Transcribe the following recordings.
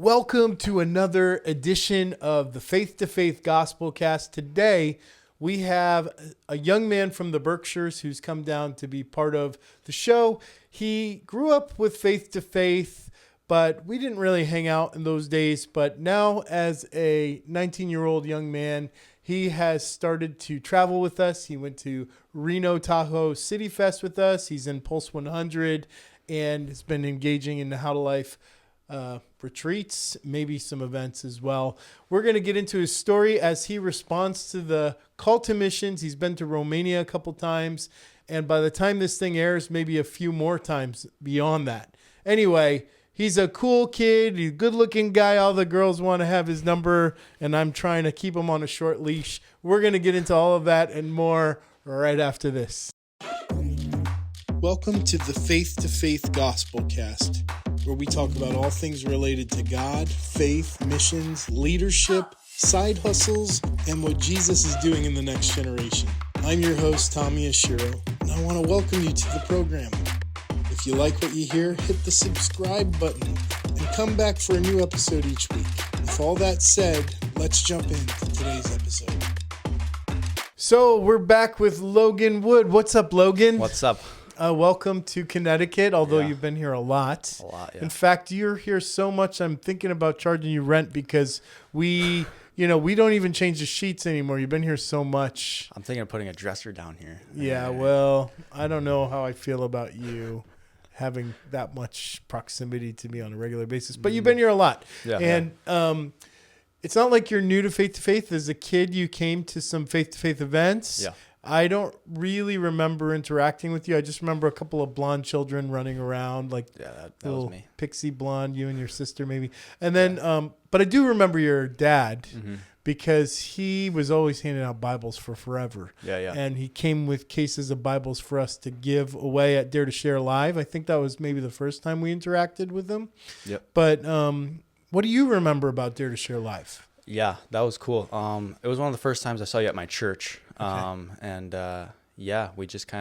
Welcome to another edition of the Faith to Faith Gospelcast. Today, we have a young man from the Berkshires who's come down to be part of the show. He grew up with Faith to Faith, but we didn't really hang out in those days. But now, as a 19-year-old young man, he has started to travel with us. He went to Reno, Tahoe CityFest with us. He's in Pulse 100 and has been engaging in the HowToLife retreats, maybe some events as well. We're going to get into his story as he responds to the call to missions. He's been to Romania a couple times, and by the time this thing airs, maybe a few more times beyond that. Anyway, he's a cool kid. He's a good-looking guy. All the girls want to have his number, and I'm trying to keep him on a short leash. We're going to get into all of that and more right after this. Welcome to the Faith to Faith Gospelcast, where we talk about all things related to God, faith, missions, leadership, side hustles, and what Jesus is doing in the next generation. I'm your host, Tommy Ashiro, and I want to welcome you to the program. If you like what you hear, hit the subscribe button and come back for a new episode each week. With all that said, let's jump into today's episode. So we're back with Logan Wood. What's up, Logan? What's up? Welcome to Connecticut, although you've been here a lot. Yeah. In fact, you're here so much, I'm thinking about charging you rent because we don't even change the sheets anymore. You've been here so much. I'm thinking of putting a dresser down here. Yeah, well, I don't know how I feel about you having that much proximity to me on a regular basis, but you've been here a lot. Yeah. And it's not like you're new to Faith. As a kid, you came to some Faith events. Yeah. I don't really remember interacting with you. I just remember a couple of blonde children running around, like that little was me. Pixie blonde, you and your sister maybe. And then, but I do remember your dad because he was always handing out Bibles for forever. Yeah. And he came with cases of Bibles for us to give away at Dare to Share Live. I think that was maybe the first time we interacted with him. Yep. But what do you remember about Dare to Share Live? Yeah, that was cool. It was one of the first times I saw you at my church. We just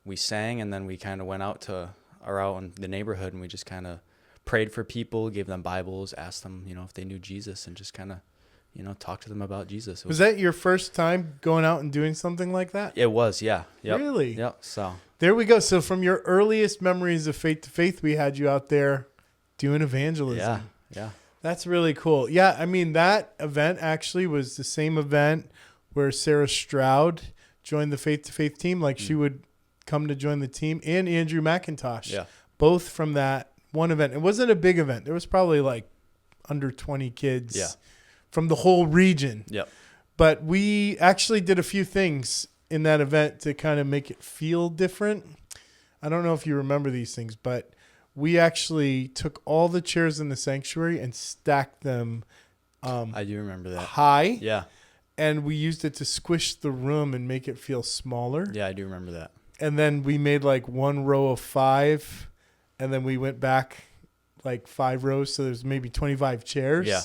we sang, and then we kind of went out in the neighborhood, and we just kind of prayed for people, gave them Bibles, asked them, if they knew Jesus, and just kind of, talked to them about Jesus. Was that your first time going out and doing something like that? It was, yeah. Yep. Really? Yep. So there we go. So from your earliest memories of Faith to Faith, we had you out there doing evangelism. Yeah. That's really cool. Yeah, I mean, that event actually was the same event where Sarah Stroud joined the Faith to Faith team. Like she would come to join the team, and Andrew McIntosh. Yeah. Both from that one event. It wasn't a big event. There was probably like under 20 kids from the whole region. Yep. But we actually did a few things in that event to kind of make it feel different. I don't know if you remember these things, but we actually took all the chairs in the sanctuary and stacked them I do remember that. high. Yeah. And we used it to squish the room and make it feel smaller. Yeah, I do remember that. And then we made like one row of 5, and then we went back like 5 rows. So there's maybe 25 chairs. Yeah.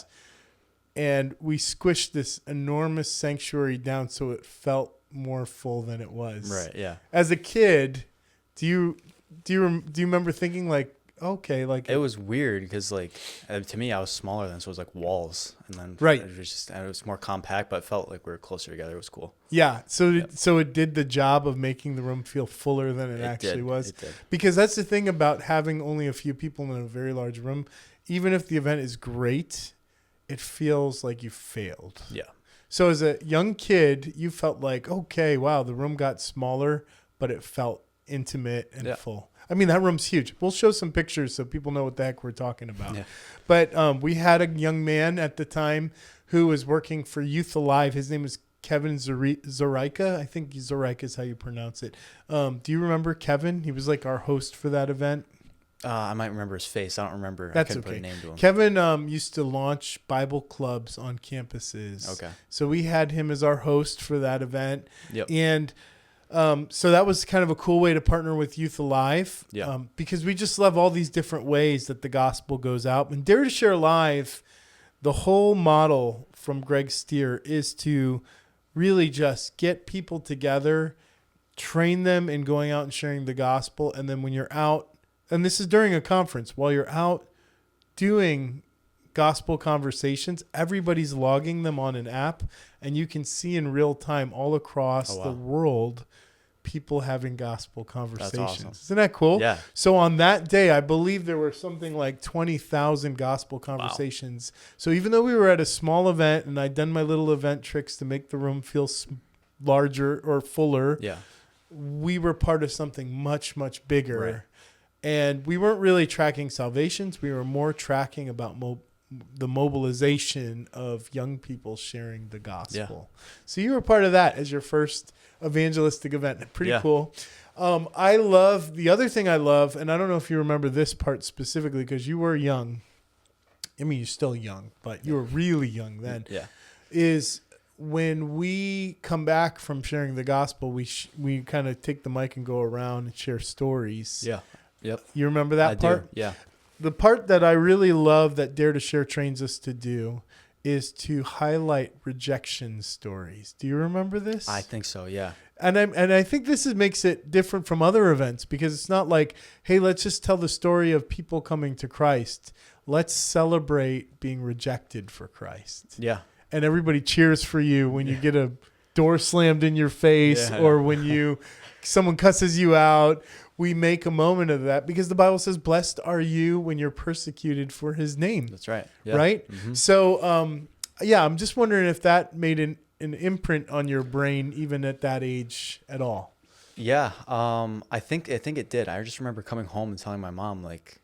And we squished this enormous sanctuary down so it felt more full than it was. Right. Yeah. As a kid, do you remember thinking like, okay, like it was weird because to me I was smaller then, so it was like walls, and then right. it was more compact, but it felt like we were closer together. It was cool. Yeah. So it did the job of making the room feel fuller than it actually was. It did. Because that's the thing about having only a few people in a very large room. Even if the event is great, it feels like you failed. Yeah. So as a young kid, you felt like, okay, wow, the room got smaller, but it felt intimate and full. I mean, that room's huge. We'll show some pictures so people know what the heck we're talking about. Yeah. But we had a young man at the time who was working for Youth Alive. His name was Kevin Zoraika. I think Zoraika is how you pronounce it. Do you remember Kevin? He was like our host for that event. I might remember his face. I don't remember. That's I couldn't okay. put a name to him. Kevin used to launch Bible clubs on campuses. Okay. So we had him as our host for that event. Yep. And so that was kind of a cool way to partner with Youth Alive. Yeah. Because we just love all these different ways that the gospel goes out. And Dare to Share Live, the whole model from Greg Steer is to really just get people together, train them in going out and sharing the gospel. And then when you're out, and this is during a conference, while you're out doing gospel conversations. Everybody's logging them on an app, and you can see in real time all across the world people having gospel conversations. That's awesome. Isn't that cool? Yeah. So on that day, I believe there were something like 20,000 gospel conversations. Wow. So even though we were at a small event and I'd done my little event tricks to make the room feel larger or fuller, we were part of something much, much bigger. Right. And we weren't really tracking salvations. We were more tracking about the mobilization of young people sharing the gospel. Yeah. So you were part of that as your first evangelistic event. Pretty cool. I love, the other thing I love, and I don't know if you remember this part specifically because you were young. I mean, you're still young, but you were really young then. Is when we come back from sharing the gospel, we kind of take the mic and go around and share stories. Yeah. Yep. You remember that part? Do. Yeah. The part that I really love that Dare to Share trains us to do is to highlight rejection stories. Do you remember this? I think so, yeah. And I think this makes it different from other events because it's not like, hey, let's just tell the story of people coming to Christ. Let's celebrate being rejected for Christ. Yeah. And everybody cheers for you when you get a door slammed in your face or when someone cusses you out. We make a moment of that because the Bible says, blessed are you when you're persecuted for his name. That's right. Yeah. Right? Mm-hmm. So, I'm just wondering if that made an imprint on your brain even at that age at all. Yeah. I think it did. I just remember coming home and telling my mom like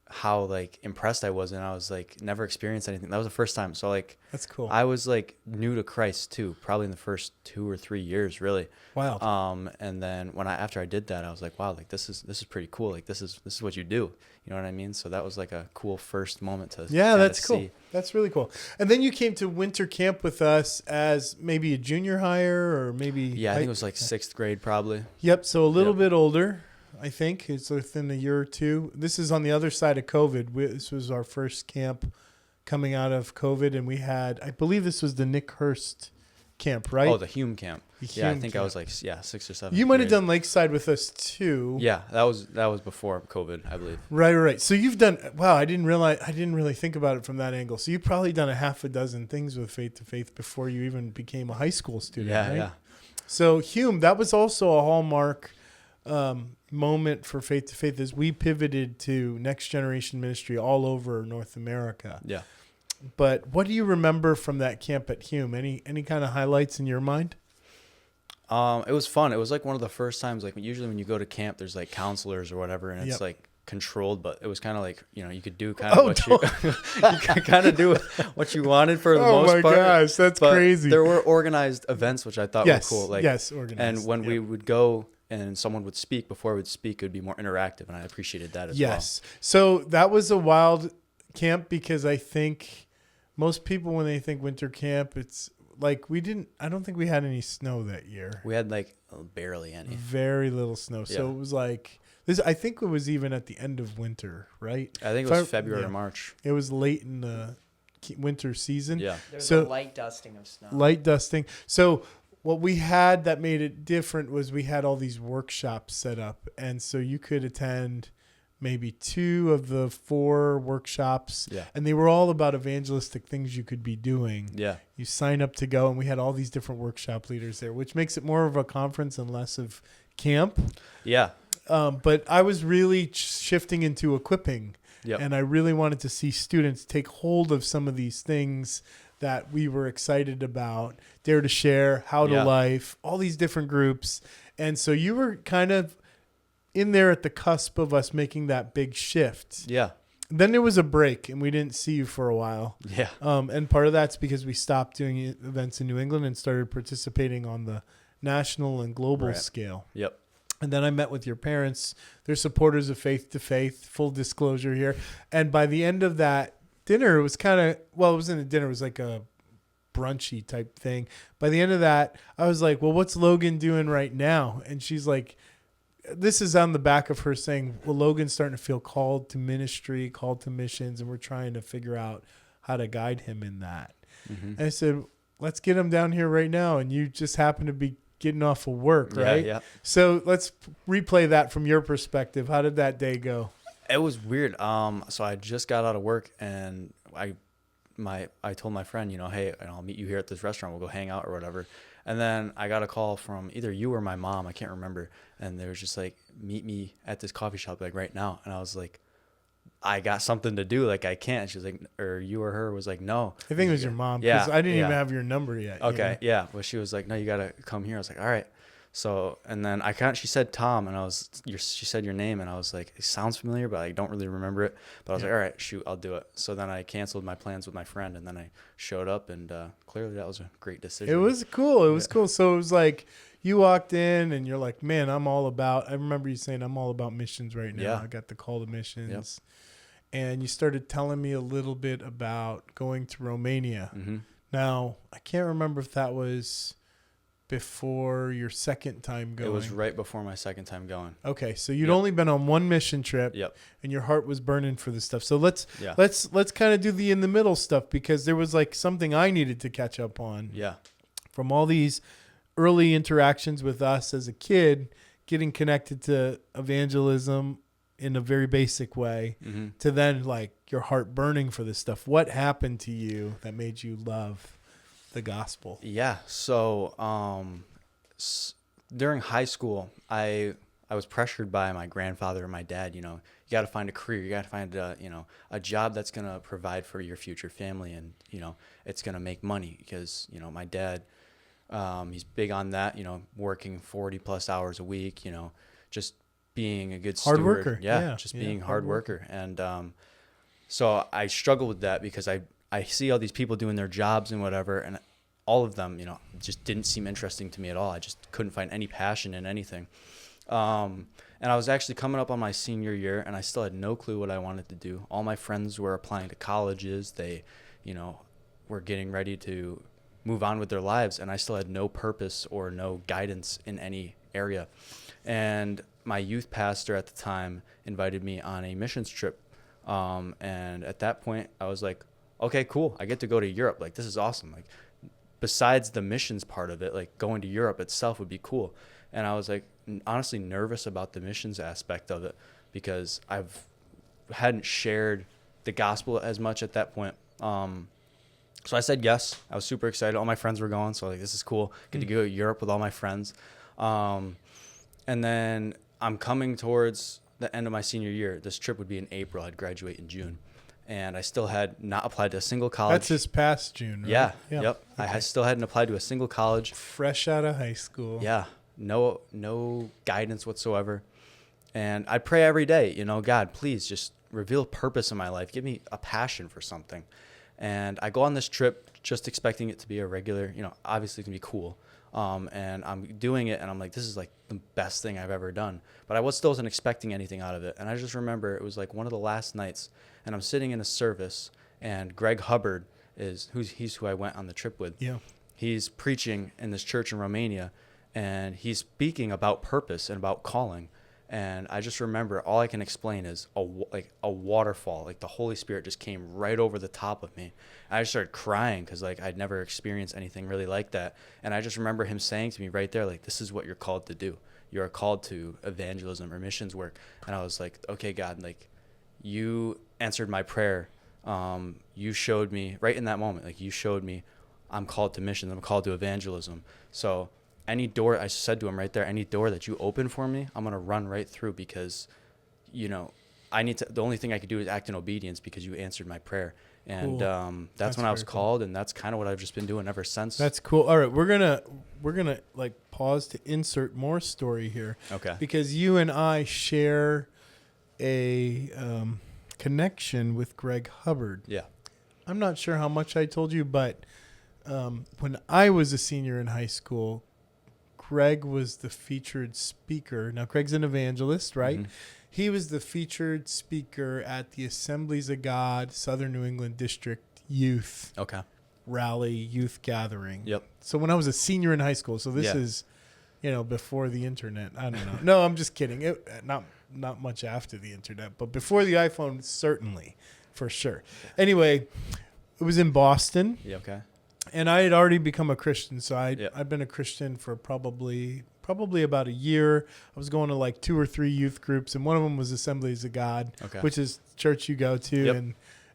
how impressed I was, and I was never experienced anything. That was the first time. So that's cool. I was new to Christ too, probably in the first 2 or 3 years, really. Wow. And then after I did that, I was like, wow, this is pretty cool. This is what you do. You know what I mean? So that was a cool first moment to that's cool. see. That's really cool. And then you came to winter camp with us as maybe a junior hire or maybe I think it was 6th grade probably. Yep. So a little bit older. I think it's within a year or two. This is on the other side of COVID. This was our first camp coming out of COVID, and we had, I believe this was the Nick Hurst camp, right? Oh, the Hume camp. I think camp. I was 6 or 7. You might have done Lakeside with us too. Yeah, that was before COVID, I believe. Right. So you've done, wow, I didn't really think about it from that angle. So you've probably done a half a dozen things with Faith to Faith before you even became a high school student, right? Yeah. So Hume, that was also a hallmark moment for Faith to Faith as we pivoted to next generation ministry all over North America. Yeah. But what do you remember from that camp at Hume? Any kind of highlights in your mind? It was fun. It was one of the first times, usually when you go to camp, there's counselors or whatever, and it's controlled, but it was kind of you could do kind of you could kind of do what you wanted for the most part. Oh my gosh, that's crazy. There were organized events, which I thought were cool. Organized. And when we would go and someone would speak, before I would speak, it would be more interactive, and I appreciated that as well. Yes. So that was a wild camp because I think most people, when they think winter camp, it's I don't think we had any snow that year. We had barely any. Very little snow. Yeah. So it was this. I think it was even at the end of winter, right? I think it was February or March. It was late in the winter season. Yeah. There was a light dusting of snow. Light dusting. So what we had that made it different was we had all these workshops set up. And so you could attend maybe 2 of the 4 workshops. Yeah. And they were all about evangelistic things you could be doing. Yeah. You sign up to go, and we had all these different workshop leaders there, which makes it more of a conference and less of camp. Yeah. But I was really shifting into equipping. Yep. And I really wanted to see students take hold of some of these things that we were excited about. Dare to Share, HowToLife, all these different groups. And so you were kind of in there at the cusp of us making that big shift. Yeah. Then there was a break, and we didn't see you for a while. Yeah. And part of that's because we stopped doing events in New England and started participating on the national and global scale. Yep. And then I met with your parents. They're supporters of Faith to Faith, full disclosure here. And by the end of that dinner, it was it wasn't a dinner. It was like a brunchy type thing. By the end of that, I was like, well, what's Logan doing right now? And she's like, this is on the back of her saying, well, Logan's starting to feel called to ministry, called to missions, and we're trying to figure out how to guide him in that. Mm-hmm. And I said, let's get him down here right now. And you just happen to be getting off of work, right? Yeah. So let's replay that from your perspective. How did that day go? It was weird. So I just got out of work, and I told my friend, hey, I'll meet you here at this restaurant. We'll go hang out or whatever. And then I got a call from either you or my mom. I can't remember. And they was just like, meet me at this coffee shop like right now. And I was like, I got something to do. Like I can't. She was like, or you or her was like, no. I think it was your mom. Because I didn't even have your number yet. Okay. Yeah. But she was like, no, you got to come here. I was like, all right. So, and then she said Tom, and she said your name, and I was like, it sounds familiar, but I don't really remember it. But I was like, all right, shoot, I'll do it. So then I canceled my plans with my friend, and then I showed up, and clearly that was a great decision. It was cool. It was cool. So it was like you walked in, and you're like, man, I remember you saying, I'm all about missions right now. Yeah. I got the call to missions. Yep. And you started telling me a little bit about going to Romania. Mm-hmm. Now, I can't remember if that was before your second time going. It was right before my second time going. Okay, so you'd only been on one mission trip, and your heart was burning for this stuff. So let's kind of do the in the middle stuff, because there was like something I needed to catch up on. Yeah. From all these early interactions with us as a kid, getting connected to evangelism in a very basic way, to then like your heart burning for this stuff. What happened to you that made you love the gospel? Yeah. So during high school, I was pressured by my grandfather and my dad. You got to find a career. You got to find a job that's going to provide for your future family, and it's going to make money, because my dad, he's big on that. Working 40+ hours a week. Just being a good hard steward. worker. Yeah, being hard worker. And so I struggle with that, because I see all these people doing their jobs and whatever, and all of them, just didn't seem interesting to me at all. I just couldn't find any passion in anything. And I was actually coming up on my senior year, and I still had no clue what I wanted to do. All my friends were applying to colleges. They, were getting ready to move on with their lives, and I still had no purpose or no guidance in any area. And my youth pastor at the time invited me on a missions trip. And at that point, I was like, okay, cool. I get to go to Europe. Like, this is awesome. Like, besides the missions part of it, like going to Europe itself would be cool. And I was like, honestly nervous about the missions aspect of it, because hadn't shared the gospel as much at that point. So I said yes. I was super excited. All my friends were going, so like, this is cool. Get to go to Europe with all my friends. And then I'm coming towards the end of my senior year. This trip would be in April. I'd graduate in June. And I still had not applied to a single college. That's this past June, right? Yeah. Yep. Okay. I still hadn't applied to a single college. Fresh out of high school. Yeah. No guidance whatsoever. And I pray every day, God, please just reveal purpose in my life. Give me a passion for something. And I go on this trip just expecting it to be a regular, obviously it's going to be cool. And I'm doing it, and I'm like, this is like the best thing I've ever done. But I still wasn't expecting anything out of it. And I just remember it was like one of the last nights, and I'm sitting in a service, and Greg Hubbard he's who I went on the trip with. Yeah. He's preaching in this church in Romania, and he's speaking about purpose and about calling. And I just remember, all I can explain is a waterfall. Like, the Holy Spirit just came right over the top of me. And I just started crying, because like I'd never experienced anything really like that. And I just remember him saying to me right there, like, this is what you're called to do. You are called to evangelism or missions work. And I was like, okay, God, like, you answered my prayer. You showed me right in that moment, like, you showed me I'm called to missions. I'm called to evangelism. So any door, I said to him right there, any door that you open for me, I'm going to run right through, because, the only thing I could do is act in obedience, because you answered my prayer. And cool. That's when I was called, and that's kind of what I've just been doing ever since. That's cool. All right, we're gonna like pause to insert more story here. Okay. Because you and I share a connection with Greg Hubbard. Yeah. I'm not sure how much I told you, but when I was a senior in high school, Greg was the featured speaker. Now, Greg's an evangelist, right? Mm-hmm. He was the featured speaker at the Assemblies of God Southern New England District Youth Rally Youth Gathering. Yep. So when I was a senior in high school, so this is, before the internet. I don't know. No, I'm just kidding. Not much after the internet, but before the iPhone, certainly, for sure. Anyway, it was in Boston. Yeah. Okay. And I had already become a Christian, so I'd been a Christian for probably probably about a year. I was going to like 2 or 3 youth groups, and one of them was Assemblies of God, which is church you go to. Yep.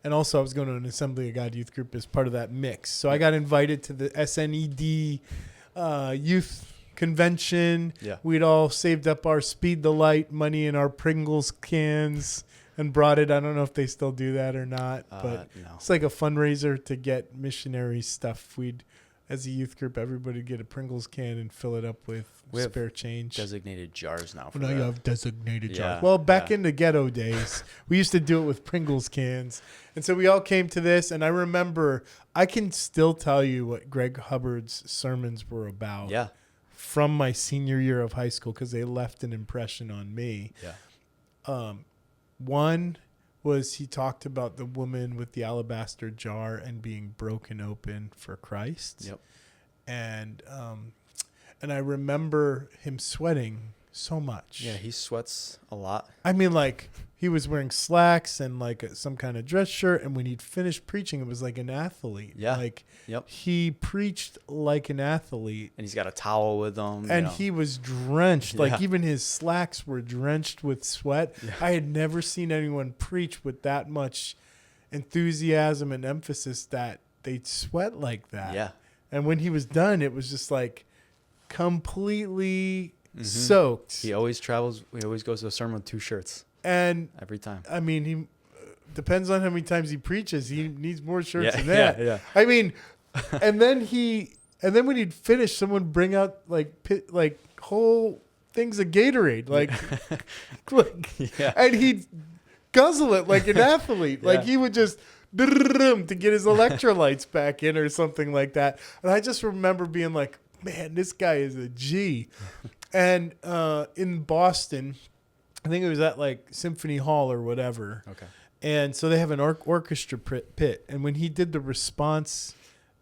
And also I was going to an Assembly of God youth group as part of that mix. So I got invited to the SNED youth convention. Yeah. We'd all saved up our Speed the Light money in our Pringles cans and brought it. I don't know if they still do that or not, but no. it's like a fundraiser to get missionary stuff. We'd, as a youth group, everybody would get a Pringles can and fill it up with spare change. Designated jars now. Now you have designated jars. Yeah, Well, back in the ghetto days, we used to do it with Pringles cans. And so we all came to this, and I remember, I can still tell you what Greg Hubbard's sermons were about. Yeah. From my senior year of high school, because they left an impression on me. Yeah. One was he talked about the woman with the alabaster jar and being broken open for Christ. Yep. And I remember him sweating so much. Yeah, he sweats a lot. I mean, like, he was wearing slacks and like some kind of dress shirt, and when he'd finished preaching, it was like an athlete. Yeah. Like, Yep. he preached like an athlete. And he's got a towel with him. And he was drenched. Like, Yeah. even his slacks were drenched with sweat. Yeah. I had never seen anyone preach with that much enthusiasm and emphasis that they'd sweat like that. Yeah. And when he was done, it was just like completely soaked. He always travels. He always goes to a sermon with 2 shirts. And Every time. I mean, he depends on how many times he preaches. He needs more shirts than that. Yeah. I mean, and then when he'd finish, someone would bring out like whole things of Gatorade, like, Yeah. and he'd guzzle it like an athlete. Like, Yeah. he would just to get his electrolytes back in or something like that. And I just remember being like, man, this guy is a G. And in Boston, I think it was at like Symphony Hall or whatever. Okay. And so they have an orchestra pit. And when he did the response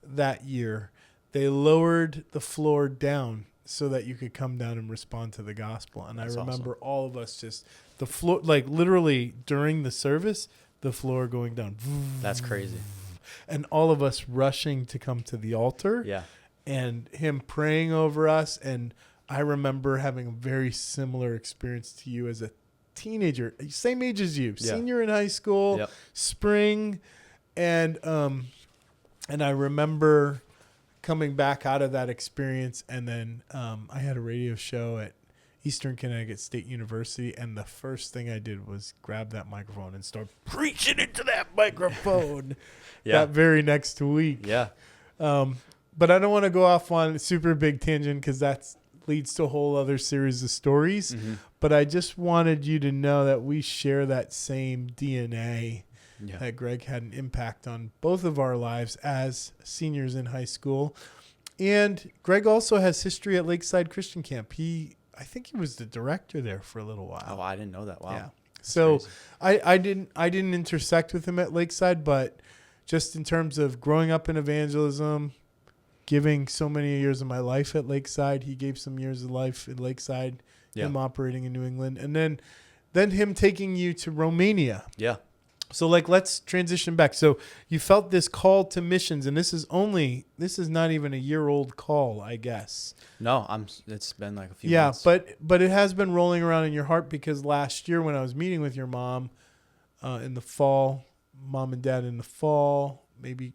that year, they lowered the floor down so that you could come down and respond to the gospel. And That's I remember awesome. all of us just, the floor, like literally during the service, the floor going down. That's crazy. And all of us rushing to come to the altar. Yeah. And him praying over us. And I remember having a very similar experience to you as a teenager, same age as you, Yeah. senior in high school, Yep. spring. And I remember coming back out of that experience. And then I had a radio show at Eastern Connecticut State University. And the first thing I did was grab that microphone and start preaching into that microphone that very next week. Yeah. But I don't want to go off on a super big tangent because that leads to a whole other series of stories. Mm-hmm. But I just wanted you to know that we share that same DNA, Yeah. that Greg had an impact on both of our lives as seniors in high school. And Greg also has history at Lakeside Christian Camp. I think he was the director there for a little while. Oh, I didn't know that. Wow. Yeah. That's So crazy. I didn't intersect with him at Lakeside, but just in terms of growing up in evangelism, giving so many years of my life at Lakeside, he gave some years of life in Lakeside, him operating in New England, and then him taking you to Romania. Yeah. So like, let's transition back. So you felt this call to missions, and this is not even a year old call, I guess. No, it's been like a few months. but it has been rolling around in your heart because last year when I was meeting with your mom in the fall, mom and dad in the fall, maybe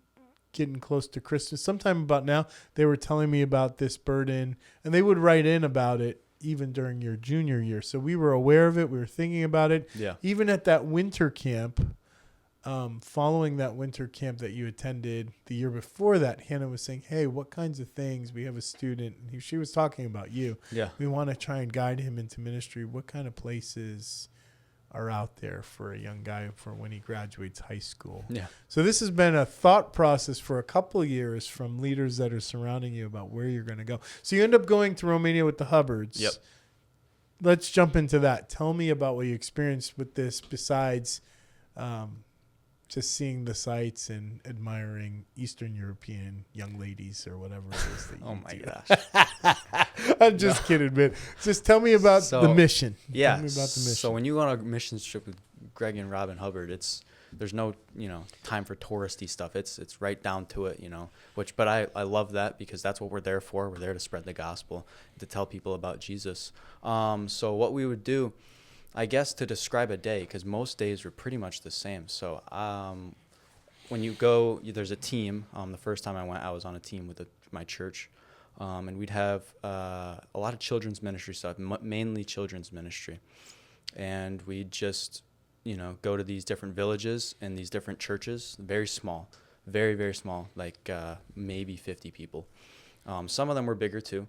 getting close to Christmas, sometime about now, they were telling me about this burden, and they would write in about it even during your junior year. So we were aware of it. We were thinking about it. Yeah. Even at that winter camp, following that winter camp that you attended the year before that, Hannah was saying, hey, what kinds of things? We have a student. She was talking about you. Yeah. We want to try and guide him into ministry. What kind of places are out there for a young guy for when he graduates high school? Yeah. So this has been a thought process for a couple of years from leaders that are surrounding you about where you're going to go. So you end up going to Romania with the Hubbards. Yep. Let's jump into that. Tell me about what you experienced with this besides just seeing the sights and admiring Eastern European young ladies or whatever it is that you Oh my do. gosh. I'm just kidding, man. Just tell me about the mission. Yeah. Tell me about the mission. So when you go on a mission trip with Greg and Robin Hubbard, it's there's no, time for touristy stuff. It's right down to it, but I love that because that's what we're there for. We're there to spread the gospel, to tell people about Jesus. So what we would do, I guess, to describe a day, because most days were pretty much the same. So when you go, there's a team. The first time I went, I was on a team with my church. And we'd have a lot of children's ministry stuff, mainly children's ministry. And we'd just, go to these different villages and these different churches, very small, very, very small, like maybe 50 people. Some of them were bigger too.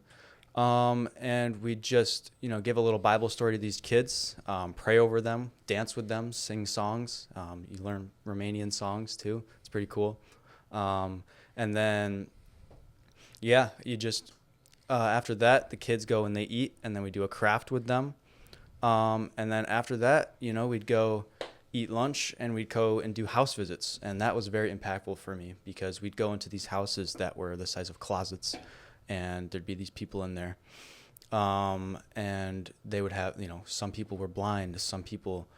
And we'd just, give a little Bible story to these kids, pray over them, dance with them, sing songs. You learn Romanian songs too. It's pretty cool. And then, you just, after that, the kids go and they eat, and then we do a craft with them. And then after that, we'd go eat lunch, and we'd go and do house visits. And that was very impactful for me because we'd go into these houses that were the size of closets, and there'd be these people in there. And they would have, some people were blind, some people,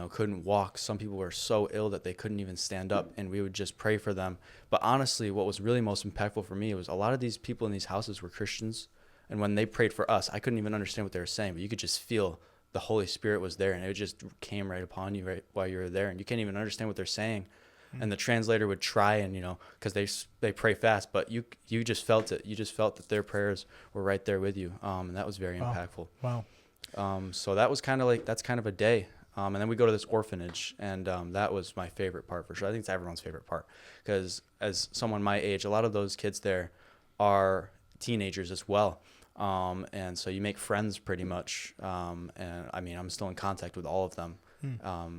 couldn't walk. Some people were so ill that they couldn't even stand up, and we would just pray for them. But honestly, what was really most impactful for me was a lot of these people in these houses were Christians. And when they prayed for us, I couldn't even understand what they were saying, but you could just feel the Holy Spirit was there, and it just came right upon you right while you were there. And you can't even understand what they're saying. And the translator would try, and, because they pray fast, but you just felt it. You just felt that their prayers were right there with you. And that was very impactful. Wow. So that was that's kind of a day. And then we go to this orphanage, and that was my favorite part for sure. I think it's everyone's favorite part, because as someone my age, a lot of those kids there are teenagers as well. And so you make friends pretty much. And I mean, I'm still in contact with all of them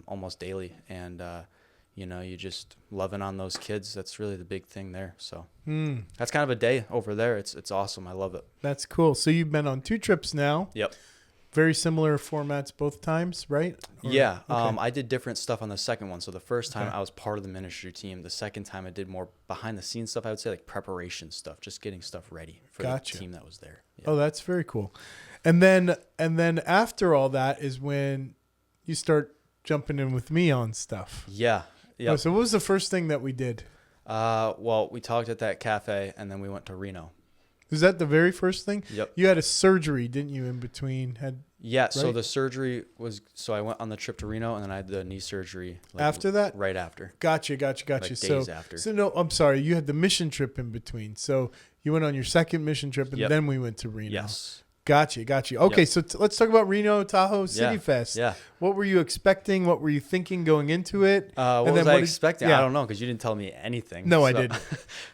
almost daily. And, you just loving on those kids. That's really the big thing there. So that's kind of a day over there. It's awesome. I love it. That's cool. So you've been on 2 trips now. Yep. Very similar formats both times, right? Yeah. Okay. I did different stuff on the second one. So the first time I was part of the ministry team. The second time I did more behind the scenes stuff. I would say like preparation stuff, just getting stuff ready for the team that was there. Yeah. Oh, that's very cool. And then after all that is when you start jumping in with me on stuff. Yeah. Yeah. Oh, so what was the first thing that we did? Well, we talked at that cafe, and then we went to Reno. Was that the very first thing? Yep. You had a surgery, didn't you, in between? Yeah, right? So the surgery was, I went on the trip to Reno, and then I had the knee surgery. After that? Right after. Gotcha. Like days after. So no, I'm sorry. You had the mission trip in between. So you went on your second mission trip, and then we went to Reno. Yes. Gotcha. Okay, so let's talk about Reno Tahoe CityFest. Yeah. What were you expecting? What were you thinking going into it? What was I expecting? Yeah. I don't know, because you didn't tell me anything. No, I didn't.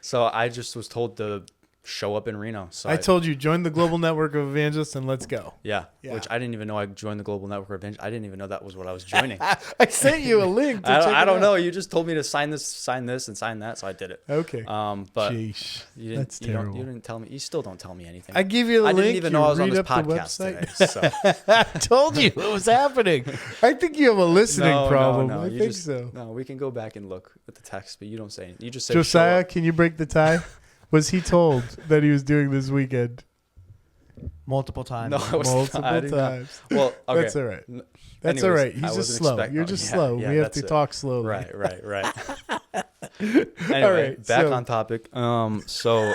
So I just was told to show up in Reno. So I told you, join the Global Network of Evangelists and let's go. Yeah. Which I didn't even know I joined the Global Network of Evangelists. I didn't even know that was what I was joining. I sent you a link. I don't know. You just told me to sign this, and sign that, so I did it. Okay. But Sheesh, that's terrible. You didn't tell me. You still don't tell me anything. I give you the link. I didn't even know I was on this podcast today. So. I told you it was happening. I think you have a listening problem. No, I think so. No, we can go back and look at the text, but you don't say anything. You just say, Josiah, can you break the tie? Was he told that he was doing this weekend? Multiple times. No, I was Multiple not. times. Well, okay. That's all right. That's all right. He's just slow. You're just slow. Yeah, we have to talk slowly. Right. Anyway, all right, back on topic. So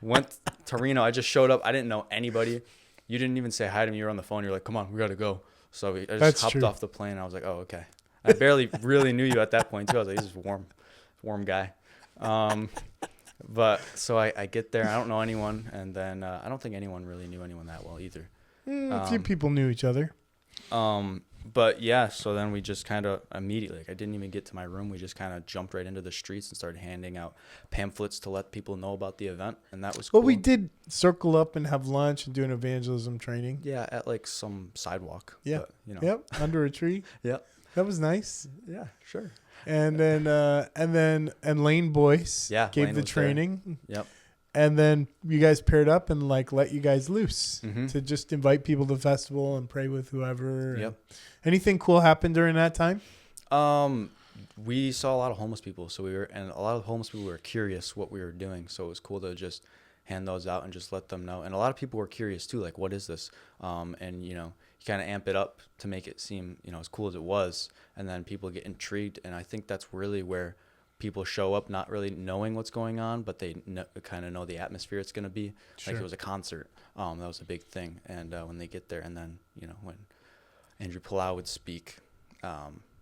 went to Reno. I just showed up. I didn't know anybody. You didn't even say hi to me. You were on the phone. You're like, come on, we got to go. So I just hopped off the plane. I was like, oh, okay. I barely really knew you at that point, too. I was like, he's just a warm guy. But so I get there. I don't know anyone. And then I don't think anyone really knew anyone that well either. A few people knew each other. But yeah, so then we just kind of immediately, I didn't even get to my room. We just kind of jumped right into the streets and started handing out pamphlets to let people know about the event. And that was cool. Well, we did circle up and have lunch and do an evangelism training. Yeah, at like some sidewalk. Yeah. But, Yep. Under a tree. Yep. That was nice. Yeah, sure. And then Lane Boyce gave the training. There. Yep. And then you guys paired up and let you guys loose mm-hmm. to just invite people to the festival and pray with whoever. Yep. Anything cool happened during that time? We saw a lot of homeless people, and a lot of homeless people were curious what we were doing. So it was cool to just hand those out and just let them know. And a lot of people were curious too, like, what is this? And you kind of amp it up to make it seem, as cool as it was. And then people get intrigued. And I think that's really where people show up not really knowing what's going on, but they kind of know the atmosphere it's going to be. Sure. Like it was a concert. That was a big thing. And when they get there, and then, when Andrew Palau would speak,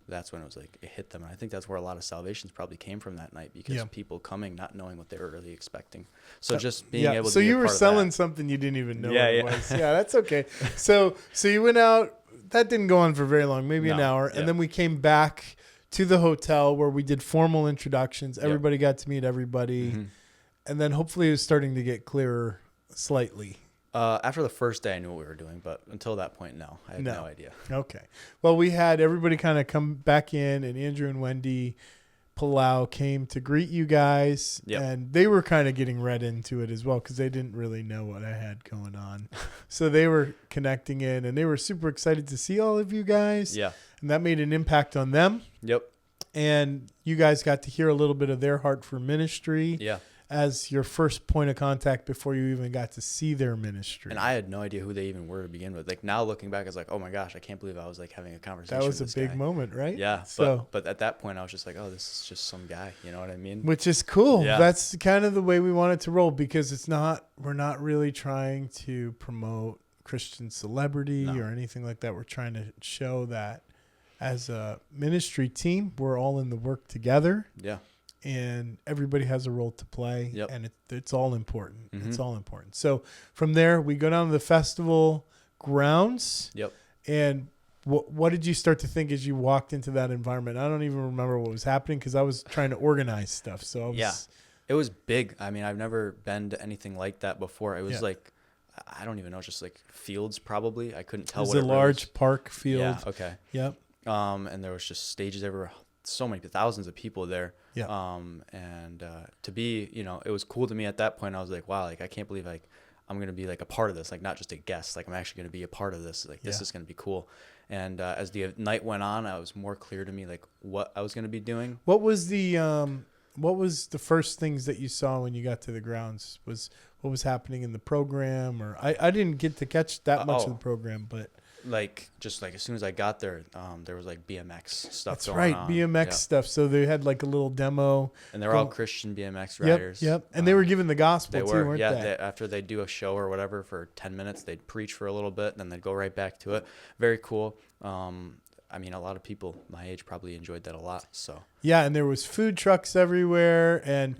that's when it was like it hit them. And I think that's where a lot of salvations probably came from that night, because people coming not knowing what they were really expecting. So just being able to so be you a were part of selling that. something you didn't even know Yeah, what it yeah. was. Yeah, that's okay. So you went out. That didn't go on for very long, maybe an No, hour, yeah. and then we came back to the hotel where we did formal introductions. Everybody got to meet everybody, and then hopefully it was starting to get clearer slightly. After the first day, I knew what we were doing, but until that point, no, I had no idea. Okay. Well, we had everybody kind of come back in, and Andrew and Wendy Palau came to greet you guys, and they were kind of getting read into it as well because they didn't really know what I had going on. So they were connecting in, and they were super excited to see all of you guys. Yeah. And that made an impact on them. Yep. And you guys got to hear a little bit of their heart for ministry. Yeah. As your first point of contact before you even got to see their ministry. And I had no idea who they even were to begin with. Like now looking back, I was like, oh my gosh, I can't believe I was like having a conversation. That was a with this big guy. moment, right? Yeah. So, but at that point, I was just like, oh, this is just some guy. You know what I mean? which is cool. Yeah. That's kind of the way we want it to roll, because we're not really trying to promote Christian celebrity or anything like that. We're trying to show that as a ministry team, we're all in the work together. Yeah. And everybody has a role to play, Yep. and it's all important. Mm-hmm. It's all important. So from there, we go down to the festival grounds. Yep. And what did you start to think as you walked into that environment? I don't even remember what was happening because I was trying to organize stuff. So it was big. I mean, I've never been to anything like that before. It was like, I don't even know, just like fields probably. I couldn't tell it was what a large park field. Yeah. Okay. Yep. And there was just stages everywhere. So many thousands of people there. Yeah. And to be, it was cool to me at that point. I was like, wow, like I can't believe like I'm going to be like a part of this, like not just a guest, like I'm actually going to be a part of this. Like this is going to be cool. And as the night went on, it was more clear to me like what I was going to be doing. What was the first things that you saw when you got to the grounds? What was happening in the program? Or I didn't get to catch that much of the program, but like just like as soon as I got there, there was like BMX stuff. That's going right, on. BMX stuff. So they had like a little demo, and they were all Christian BMX riders. Yep. And they were giving the gospel they too, were, weren't they? After they do a show or whatever for 10 minutes, they'd preach for a little bit, and then they'd go right back to it. Very cool. I mean, a lot of people my age probably enjoyed that a lot. So yeah, and there was food trucks everywhere, and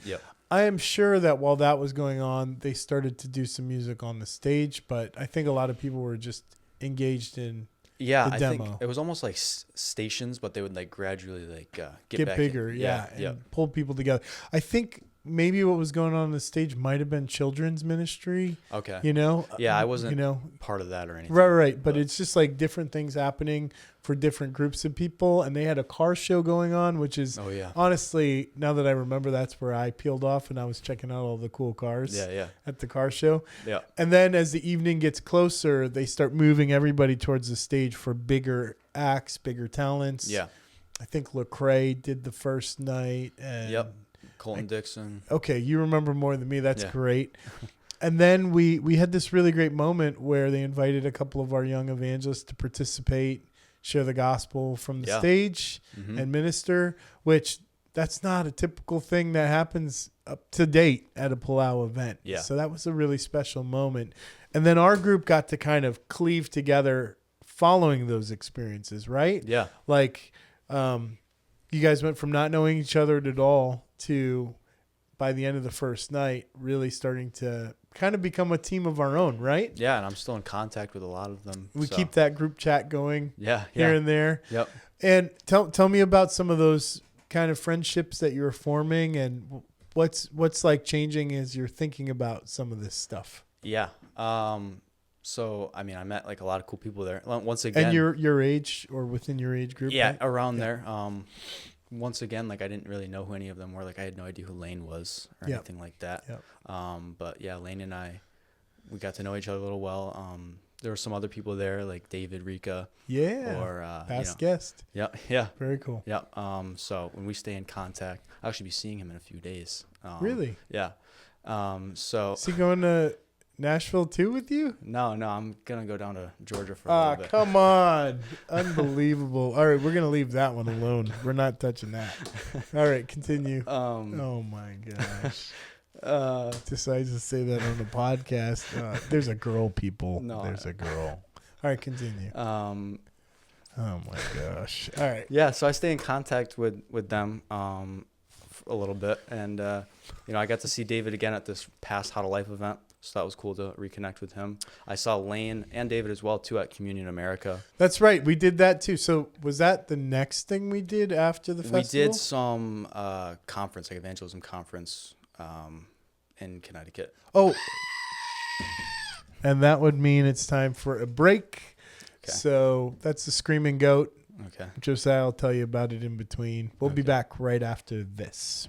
I am sure that while that was going on, they started to do some music on the stage. But I think a lot of people were just engaged in the I demo. think it was almost like stations, but they would like gradually like get back bigger, in. and pull people together. I think maybe what was going on the stage might have been children's ministry. Okay. I wasn't part of that or anything. Right. But it's just like different things happening for different groups of people. And they had a car show going on, which is honestly, now that I remember, that's where I peeled off and I was checking out all the cool cars at the car show. Yeah. And then as the evening gets closer, they start moving everybody towards the stage for bigger acts, bigger talents. Yeah. I think Lecrae did the first night. And Colton Dixon. Okay, you remember more than me. That's great. And then we had this really great moment where they invited a couple of our young evangelists to participate, share the gospel from the stage, and minister, which that's not a typical thing that happens up to date at a Palau event. Yeah. So that was a really special moment. And then our group got to kind of cleave together following those experiences, right? Yeah. Like you guys went from not knowing each other at all to, by the end of the first night, really starting to kind of become a team of our own, right? Yeah, and I'm still in contact with a lot of them. We keep that group chat going here and there. Yep. And tell me about some of those kind of friendships that you're forming, and what's like changing as you're thinking about some of this stuff. Yeah. So, I mean, I met like a lot of cool people there. Once again. And your age or within your age group? Yeah, right? around there. Once again, like I didn't really know who any of them were. Like I had no idea who Lane was or anything like that. Yep. But yeah, Lane and I, we got to know each other a little well. There were some other people there like David Rika. Yeah. Or past guest. Yeah. Yeah. Very cool. Yeah. So when we stay in contact, I'll actually be seeing him in a few days. Really? Yeah. So is he going to Nashville too with you? No, I'm gonna go down to Georgia for a little bit. Come on. Unbelievable. All right, we're going to leave that one alone. We're not touching that. All right, continue. Oh my gosh. Decides to say that on the podcast. There's a girl, people. No, there's a girl. All right, continue. Oh my gosh. All right. Yeah, so I stay in contact with them a little bit, and I got to see David again at this past HowToLife event, so that was cool to reconnect with him. I saw Lane and David as well too at Communion America. That's right, we did that too. So was that the next thing we did after the festival? We did some conference, like evangelism conference, in Connecticut. Oh, and that would mean it's time for a break. Okay. So that's the Screaming Goat. Okay. Josiah will tell you about it in between. We'll be back right after this.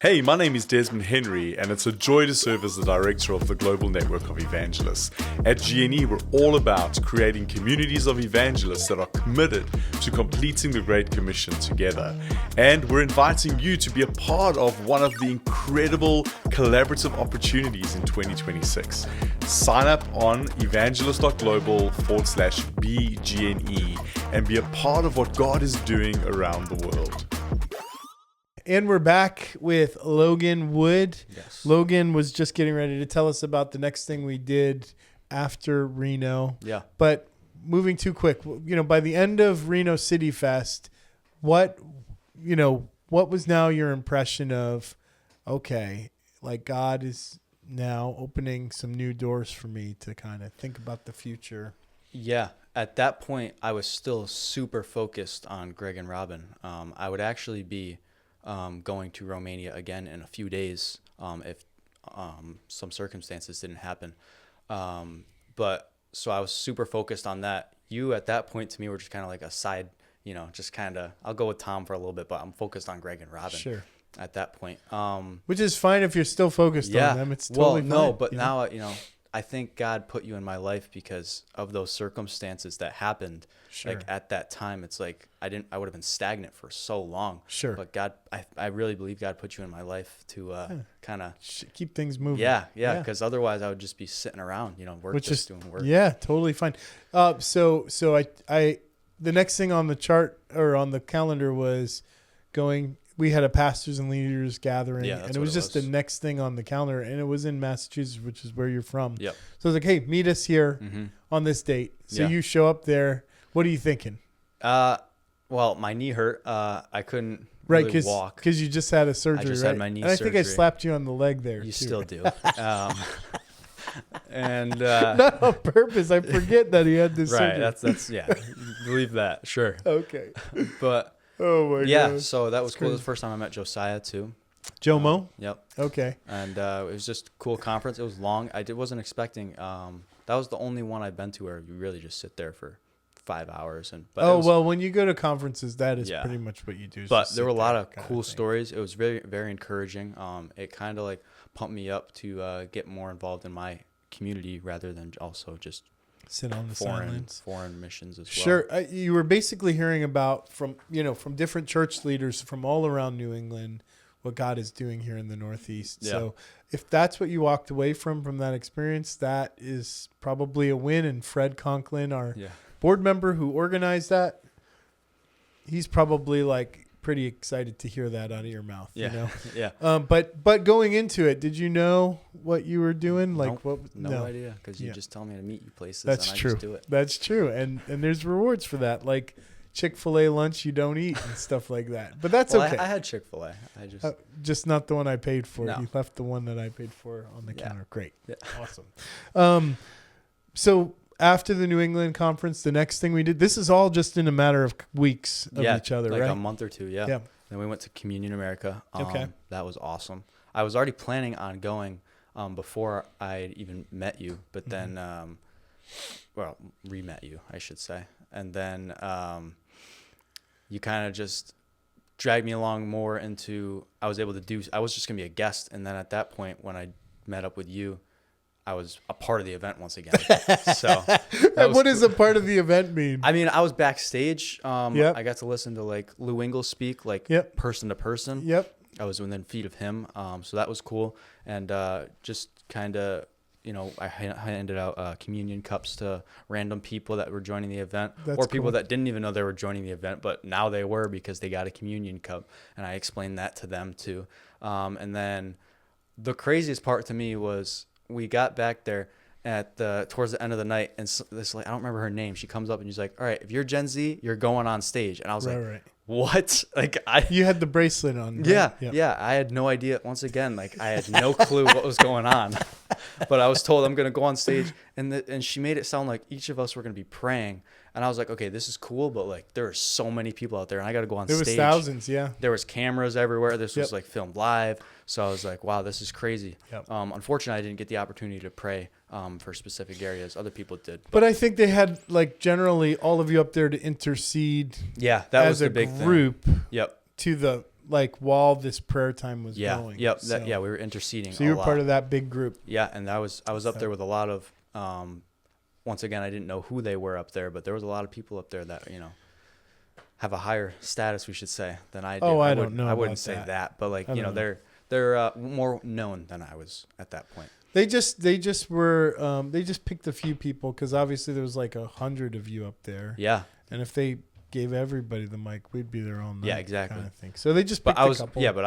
Hey, my name is Desmond Henry, and it's a joy to serve as the director of the Global Network of Evangelists. At GNE, we're all about creating communities of evangelists that are committed to completing the Great Commission together. And we're inviting you to be a part of one of the incredible collaborative opportunities in 2026. Sign up on evangelist.global/BGNE and be a part of what God is doing around the world. And we're back with Logan Wood. Yes. Logan was just getting ready to tell us about the next thing we did after Reno. Yeah. But moving too quick, by the end of Reno CityFest, what was now your impression of, okay, like God is now opening some new doors for me to kind of think about the future? Yeah. At that point, I was still super focused on Greg and Robin. I would actually be going to Romania again in a few days if some circumstances didn't happen. But so I was super focused on that. You at that point to me were just kind of like a side, just kind of, I'll go with Tom for a little bit, but I'm focused on Greg and Robin. Sure. At that point. Which is fine if you're still focused on them. It's totally fine. No, but now, I think God put you in my life because of those circumstances that happened. Sure. Like at that time, it's like I would have been stagnant for so long. Sure. But God, I really believe God put you in my life to kind of keep things moving. Yeah. Because otherwise, I would just be sitting around, doing work. Yeah, totally fine. So I the next thing on the chart or on the calendar was going. We had a pastors and leaders gathering, and it was just the next thing on the calendar, and it was in Massachusetts, which is where you're from. Yep. So I was like, hey, meet us here on this date. So you show up there. What are you thinking? Well, my knee hurt. I couldn't really walk. Because you just had a surgery, I just had my knee surgery. surgery. I think I slapped you on the leg there, You too. still do. And not on purpose. I forget that he had this surgery. Right, that's believe that. Sure. Okay. But... Oh my god! Yeah, so that was cool. It was the first time I met Josiah too. Jomo? Yep. Okay. And it was just a cool conference. It was long. I wasn't expecting. That was the only one I've been to where you really just sit there for 5 hours. Well, when you go to conferences, that is pretty much what you do. But there were a lot of cool stories. It was very, very encouraging. It kind of like pumped me up to get more involved in my community rather than also just sit on the sidelines. Foreign missions as well. Sure. You were basically hearing about from different church leaders from all around New England what God is doing here in the Northeast. Yeah. So if that's what you walked away from that experience, that is probably a win. And Fred Conklin, our board member who organized that, he's probably like pretty excited to hear that out of your mouth. Yeah. Yeah. But going into it, did you know what you were doing? Like no idea, because you just tell me to meet you places. That's and true. I just do it. That's true. And there's rewards for that, like Chick-fil-A lunch you don't eat and stuff like that. But that's okay. I had Chick-fil-A. I just not the one I paid for. No. You left the one that I paid for on the counter. Great. Yeah. Awesome. So after the New England conference, the next thing we did, this is all just in a matter of weeks of each other, like right? a month or two, yeah. Then we went to Communion America. Okay. That was awesome. I was already planning on going before I even met you, but then, re-met you, I should say. And then you kind of just dragged me along more into, I was just going to be a guest. And then at that point, when I met up with you, I was a part of the event once again. So what does a part of the event mean? I mean, I was backstage. I got to listen to like Lou Engle speak, person to person. Yep. I was within feet of him. So that was cool. And just kind of I handed out communion cups to random people that were joining the event, That's or people cool. that didn't even know they were joining the event, but now they were because they got a communion cup, and I explained that to them too. And then the craziest part to me was we got back there towards the end of the night, and this, like, I don't remember her name. She comes up and she's like, "All right, if you're Gen Z, you're going on stage." And I was Right. "What?" Like, You had the bracelet on. Right? Yeah, Yep. yeah. I had no idea. Once again, like, I had no clue what was going on, but I was told I'm gonna go on stage, and she made it sound like each of us were gonna be praying, and I was like, okay, this is cool, but like, there are so many people out there, and I got to go on There stage. was thousands. Yeah. There was cameras everywhere. This was Yep. like filmed live, so I was like, wow, this is crazy. Yep. Unfortunately, I didn't get the opportunity to pray for specific areas. Other people did. But I think they had, like, generally all of you up there to intercede Yeah, that was as the a big group thing. Yep. to the, like, while this prayer time was Yeah. going. Yep. So, We were interceding. so you a were lot. part of that big group. Yeah, and I was up there with a lot of. Once again, I didn't know who they were up there, but there was a lot of people up there that have a higher status, we should say, than I do. Oh, I don't know I wouldn't about say that. that, but like I don't know. they're more known than I was at that point. They just were they just picked a few people because obviously there was like 100 of you up there. Yeah, And if they gave everybody the mic, we'd be there all night. Yeah, exactly. Kind of thing. So they just but picked I was a couple. but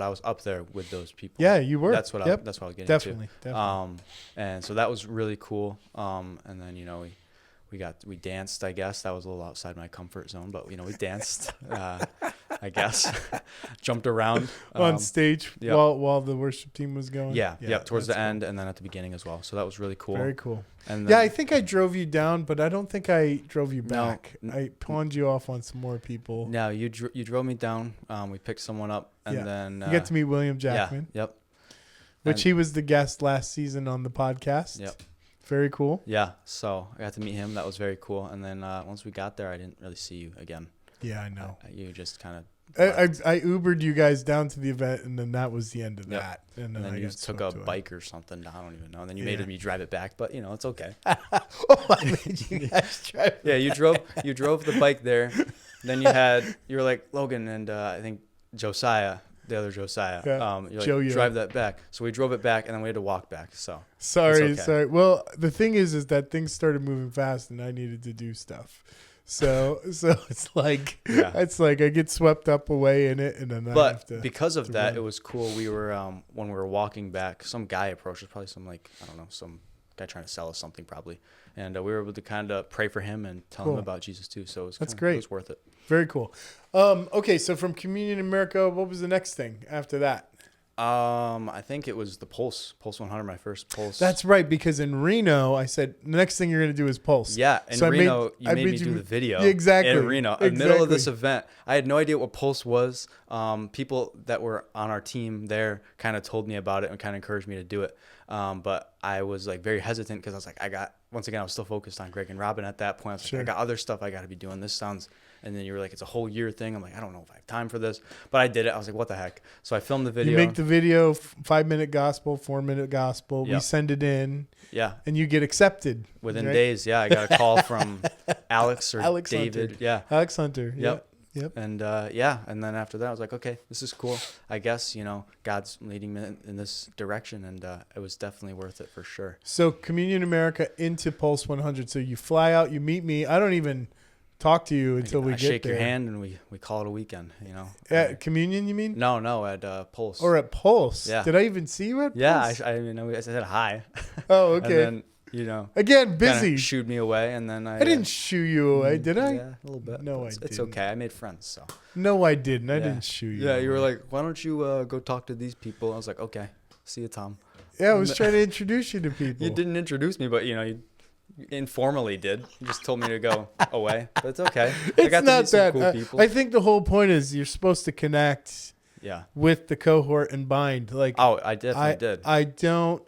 I was up there with those people. Yeah, you were. That's what Yep. that's what I was getting Definitely. to. And so that was really cool. And then we danced. I guess that was a little outside my comfort zone, but we danced. I guess jumped around on stage yep. while the worship team was going. Yeah, towards the that's end, and then at the beginning as well. So that was really cool. Very cool. And Yeah, then, I think I drove you down, but I don't think I drove you No. back. I pawned you off on some more people. no, you drove me down. We picked someone up, and Yeah. then You get to meet William Jackman, Yep. which And- he was the guest last season on the podcast. Yep. Very cool. Yeah. So I got to meet him. That was very cool. And then once we got there, I didn't really see you again. Yeah, I know. You just kind of. I Ubered you guys down to the event, and then that was the end of Yep. that. And then I you got just took swept a away. bike or something. I don't even know. And then you Yeah. made me drive it back, but it's okay. Oh, I made you guys drive. Yeah, you drove the bike there. Then you were like, Logan and I think Josiah, the other Josiah. Yeah, You're like, Joe-Yo. drive that back. So we drove it back, and then we had to walk back. So Sorry, It's okay. Well, the thing is that things started moving fast, and I needed to do stuff. So it's like Yeah. it's like I get swept up away in it, and then I have But to. because of to that, run. it was cool. We were when we were walking back, some guy approached us, probably some some guy trying to sell us something probably, and we were able to kind of pray for him and tell him Cool. about Jesus too. So That's it great. was worth it. Very cool. Okay, so from Communion America, what was the next thing after that? I think it was the Pulse 100, my first Pulse. That's right, because in Reno, I said the next thing you're going to do is Pulse. Yeah, in So I Reno, I you made me do the video. Exactly. In Reno, in the middle of this Exactly. event, I had no idea what Pulse was. People that were on our team there kind of told me about it and kind of encouraged me to do it. But I was like very hesitant because I was like, I was still focused on Greg and Robin at that point. I was Sure. like, I got other stuff I got to be doing. And then you were like, it's a whole year thing. I'm like, I don't know if I have time for this, but I did it. I was like, what the heck? So I filmed the video. You make the video, 5-minute gospel, 4-minute gospel. We Yep. send it in, yeah. and you get accepted. Within right? days. Yeah. I got a call from Alex or Alex David. Hunter. Yeah. Alex Hunter. Yep. Yep. And and then after that, I was like, okay, this is cool. I guess God's leading me in this direction, and it was definitely worth it for sure. So Communion America into Pulse 100. So you fly out, you meet me. I don't even talk to you until we I get shake there. your hand, and we call it a weekend. At Communion, you mean? No, at Pulse. Or at Pulse? Yeah. Did I even see you at Yeah, Pulse? I said hi. Oh, okay. And then Again, busy. kinda shooed me away, and then I didn't shoo you away, did I? Yeah, a little bit. No, It's didn't. okay. I made friends, so. No, I didn't. I Yeah. didn't shoo you. Yeah, you were away. like, why don't you go talk to these people? I was like, okay, see you, Tom. Yeah, I was trying to introduce you to people. You didn't introduce me, but you informally did. You just told me to go away, but it's okay. I It's got to not meet some that. cool people. I think the whole point is you're supposed to connect Yeah. with the cohort and bind. Like, Oh, I definitely did. I don't.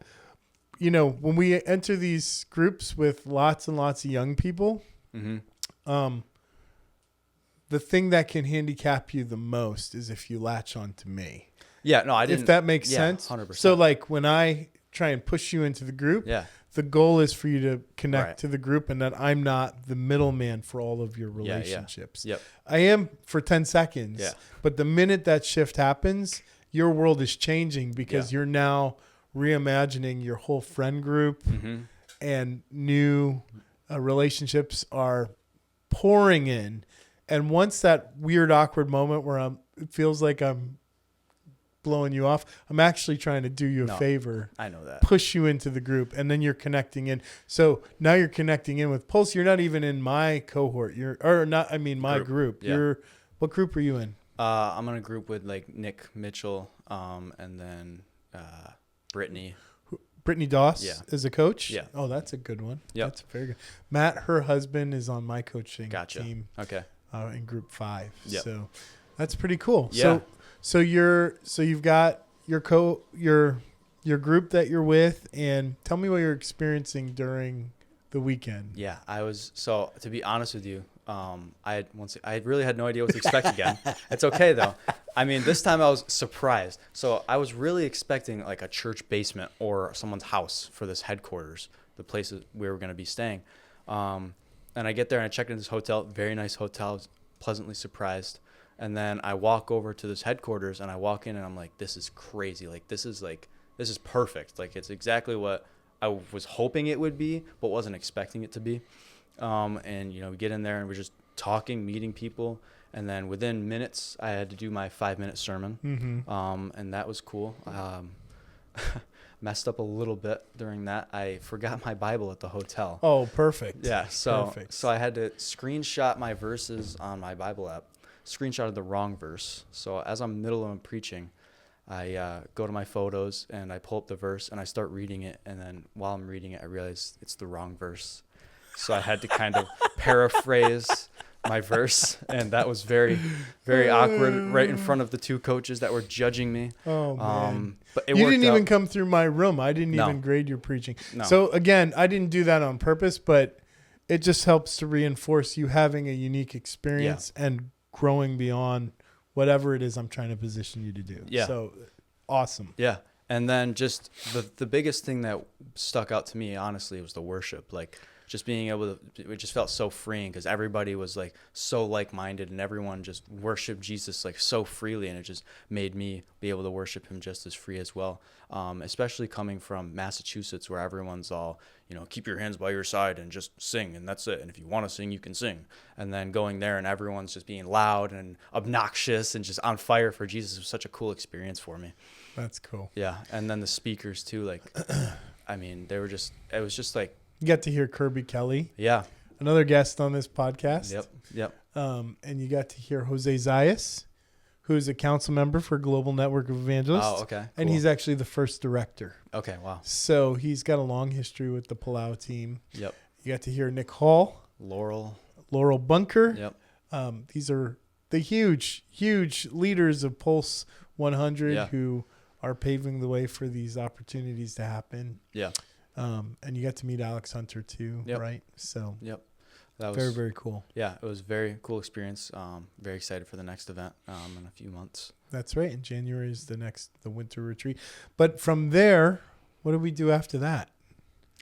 When we enter these groups with lots and lots of young people, Mm-hmm. the thing that can handicap you the most is if you latch on to me. Yeah, no, I didn't. If that makes yeah, sense. 100%. So, like, when I try and push you into the group, Yeah. the goal is for you to connect Right. to the group, and that I'm not the middleman for all of your Yeah, yeah. relationships. Yep. I am for 10 seconds. Yeah. But the minute that shift happens, your world is changing because Yeah. you're now reimagining your whole friend group, and new relationships are pouring in. And once that weird, awkward moment where it feels like I'm blowing you off, I'm actually trying to do you a favor. I know that. Push you into the group, and then you're connecting in. So now you're connecting in with Pulse. You're not even in my cohort. My group. Yeah. What group are you in? I'm in a group with like Nick Mitchell, and then Brittany. Brittany Doss is a coach? Yeah. Oh, that's a good one. Yep. That's very good. Matt, her husband, is on my coaching team. Okay. In group 5. Yep. So that's pretty cool. Yeah. So you've got your group that you're with, and tell me what you're experiencing during the weekend. Yeah, so to be honest with you, I really had no idea what to expect again. It's okay though. I mean, this time I was surprised. So I was really expecting like a church basement or someone's house for this headquarters, the place we were going to be staying. And I get there and I check into this hotel, very nice hotel. I was pleasantly surprised. And then I walk over to this headquarters and I walk in and I'm like, this is crazy. Like, this is perfect. Like, it's exactly what I was hoping it would be, but wasn't expecting it to be. And, we get in there and we're just talking, meeting people. And then within minutes, I had to do my 5-minute sermon. And that was cool. Messed up a little bit during that. I forgot my Bible at the hotel. Oh, perfect. Yeah. So I had to screenshot my verses on my Bible app, screenshotted the wrong verse. So as I'm middle of preaching, I go to my photos and I pull up the verse and I start reading it. And then while I'm reading it, I realize it's the wrong verse. So I had to kind of paraphrase my verse, and that was very, very awkward right in front of the 2 coaches that were judging me. Oh, man. But you didn't even come through my room. I didn't even grade your preaching. No. So again, I didn't do that on purpose, but it just helps to reinforce you having a unique experience and growing beyond whatever it is I'm trying to position you to do. Yeah. So awesome. Yeah. And then just the biggest thing that stuck out to me, honestly, was the worship. Like, just being able to, it just felt so freeing because everybody was like so like-minded and everyone just worshiped Jesus like so freely, and it just made me be able to worship him just as free as well. Especially coming from Massachusetts, where everyone's all, keep your hands by your side and just sing, and that's it. And if you want to sing, you can sing. And then going there and everyone's just being loud and obnoxious and just on fire for Jesus was such a cool experience for me. That's cool. Yeah. And then the speakers too, like, I mean, it was just like, you got to hear Kirby Kelly. Yeah. Another guest on this podcast. Yep. And you got to hear Jose Zayas, who's a council member for Global Network of Evangelists. Oh, okay. And Cool. he's actually the first director. Okay, wow. So he's got a long history with the Palau team. Yep. You got to hear Nick Hall. Laurel Bunker. Yep. These are the huge, huge leaders of Pulse 100 who are paving the way for these opportunities to happen. Yeah. And you got to meet Alex Hunter too, right? So that was very, very cool. Yeah, it was a very cool experience. Very excited for the next event in a few months. That's right. In January is the winter retreat. But from there, what did we do after that?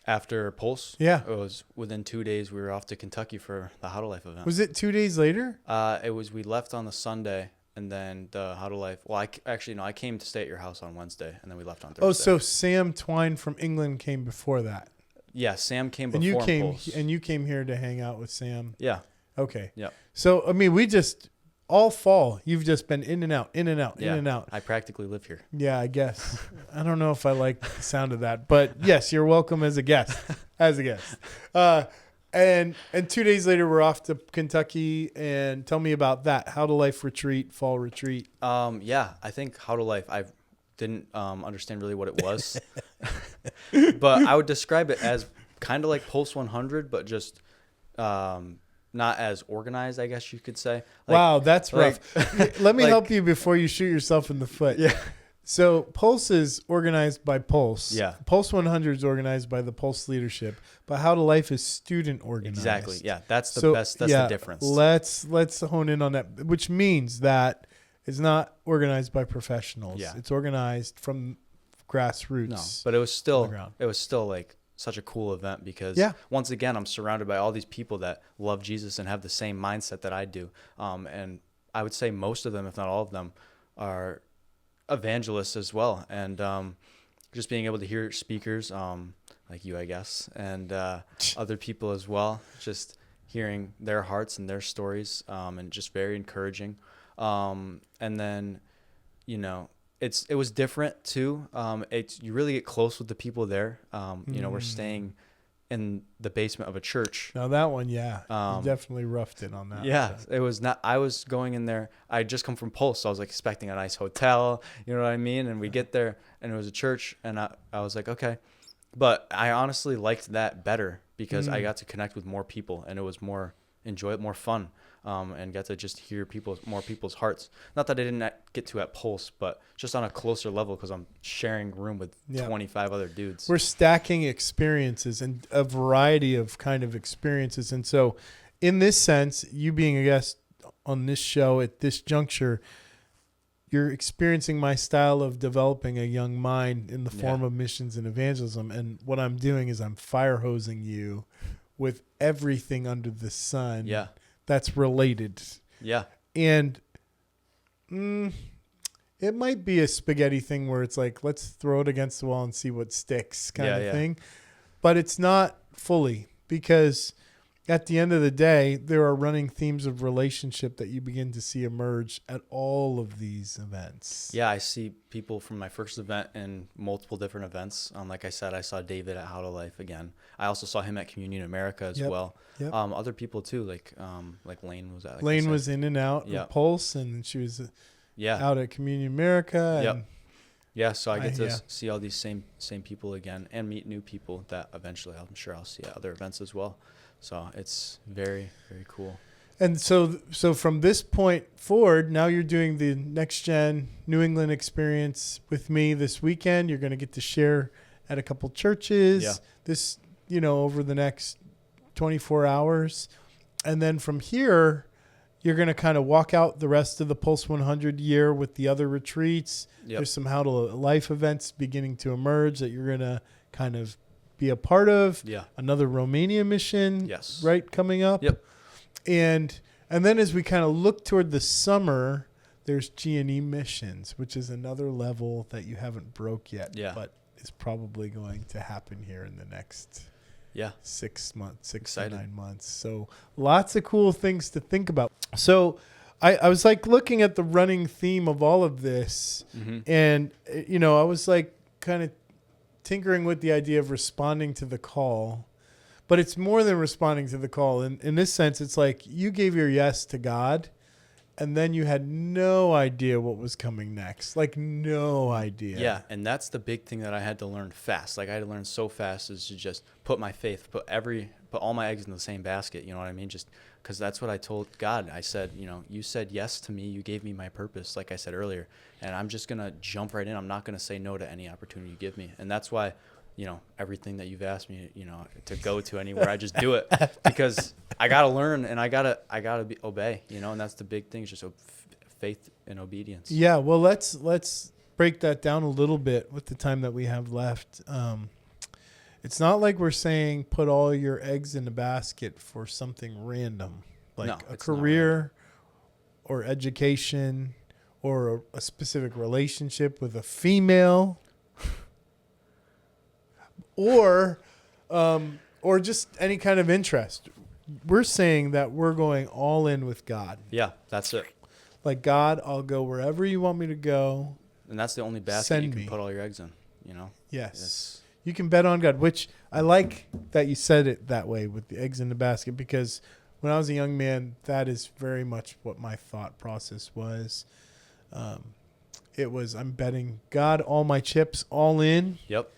After Pulse? Yeah. It was within 2 days we were off to Kentucky for the HowToLife event. Was it 2 days later? We left on the Sunday. And then the HowToLife. Well, I came to stay at your house on Wednesday, and then we left on Thursday. Oh, so Sam Twine from England came before that. Yeah, Sam came and before Pulse. And you came here to hang out with Sam. Yeah. Okay. Yeah. So I mean, we just all fall. You've just been in and out, in and out, in and out. I practically live here. Yeah, I guess. I don't know if I like the sound of that, but yes, you're welcome as a guest. And 2 days later, we're off to Kentucky. And tell me about that. HowToLife retreat, fall retreat. Yeah, I think HowToLife, I didn't understand really what it was. But I would describe it as kind of like Pulse 100, but just not as organized, I guess you could say. Wow, that's rough. Let me help you before you shoot yourself in the foot. Yeah. So Pulse is organized by Pulse. Yeah. Pulse 100 is organized by the Pulse leadership, but HowToLife is student organized. Exactly. Yeah, that's the best. That's the difference. Let's hone in on that, which means that it's not organized by professionals. Yeah. It's organized from grassroots. No, but it was still like such a cool event because once again, I'm surrounded by all these people that love Jesus and have the same mindset that I do. And I would say most of them, if not all of them, are evangelists as well. And just being able to hear speakers, like you, I guess, and other people as well, just hearing their hearts and their stories, and just very encouraging. And then, it was different too. You really get close with the people there. We're staying in the basement of a church. Now that one, yeah, you definitely roughed it on that. Yeah, so. it was not. I was going in there. I had just come from Pulse, so I was like expecting a nice hotel. You know what I mean? And we get there, and it was a church, and I was like, okay. But I honestly liked that better because I got to connect with more people, and it was more enjoyable, more fun, and got to just hear more people's hearts. Not that I didn't get to at Pulse, but just on a closer level because I'm sharing room with 25 other dudes. We're stacking experiences and a variety of kind of experiences. And so in this sense, you being a guest on this show at this juncture, you're experiencing my style of developing a young mind in the form of missions and evangelism. And what I'm doing is I'm fire hosing you with everything under the sun that's related. Yeah. And it might be a spaghetti thing where it's like, let's throw it against the wall and see what sticks kind of thing. But it's not fully, because at the end of the day, there are running themes of relationship that you begin to see emerge at all of these events. Yeah, I see people from my first event in multiple different events. Like I said, I saw David at HowToLife again. I also saw him at Communion America as well. Yep. Other people too, like Lane was at. Like Lane was in and out of Pulse, and she was out at Communion America. And yeah, so I get to see all these same people again and meet new people that eventually I'm sure I'll see at other events as well. So it's very, very cool. And so from this point forward, now you're doing the Next Gen New England experience with me this weekend. You're going to get to share at a couple churches this, over the next 24 hours. And then from here, you're going to kind of walk out the rest of the Pulse 100 year with the other retreats. There's some HowToLife events beginning to emerge that you're going to kind of be a part of. Another Romania mission right coming up. And then as we kind of look toward the summer, there's G&E missions, which is another level that you haven't broke yet, but is probably going to happen here in the next 6 months, 6 to 9 months. So lots of cool things to think about. So I was like looking at the running theme of all of this, and I was like kind of tinkering with the idea of responding to the call, but it's more than responding to the call. In this sense, it's like you gave your yes to God, and then you had no idea what was coming next. Like no idea. Yeah, and that's the big thing that I had to learn fast. Like I had to learn so fast is to just put my faith, put all my eggs in the same basket. You know what I mean? Just because that's what I told God. I said, you said yes to me. You gave me my purpose, like I said earlier. And I'm just going to jump right in. I'm not going to say no to any opportunity you give me. And that's why, everything that you've asked me, to go to anywhere, I just do it because I got to learn and I got to obey, and that's the big thing, is just faith and obedience. Yeah. Well, let's break that down a little bit with the time that we have left. It's not like we're saying put all your eggs in a basket for something random, like a career or education or a specific relationship with a female or just any kind of interest. We're saying that we're going all in with God. Yeah, that's it. Like, God, I'll go wherever you want me to go. And that's the only basket you can put all your eggs in, Yes. You can bet on God, which I like that you said it that way with the eggs in the basket, because when I was a young man, that is very much what my thought process was. It was, I'm betting God, all my chips, all in. Yep.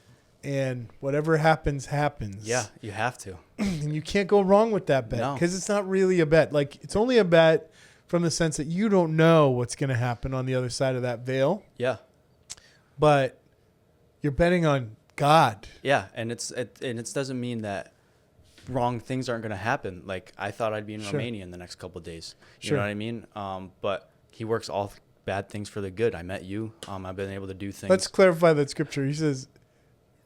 And whatever happens, happens. Yeah, you have to. And you can't go wrong with that bet, because it's not really a bet. Like, it's only a bet from the sense that you don't know what's going to happen on the other side of that veil. Yeah. But you're betting on God. Yeah, and it doesn't mean that wrong things aren't going to happen. Like, I thought I'd be in Romania in the next couple of days. You know what I mean? But he works all bad things for the good. I met you. I've been able to do things. Let's clarify that scripture. He says,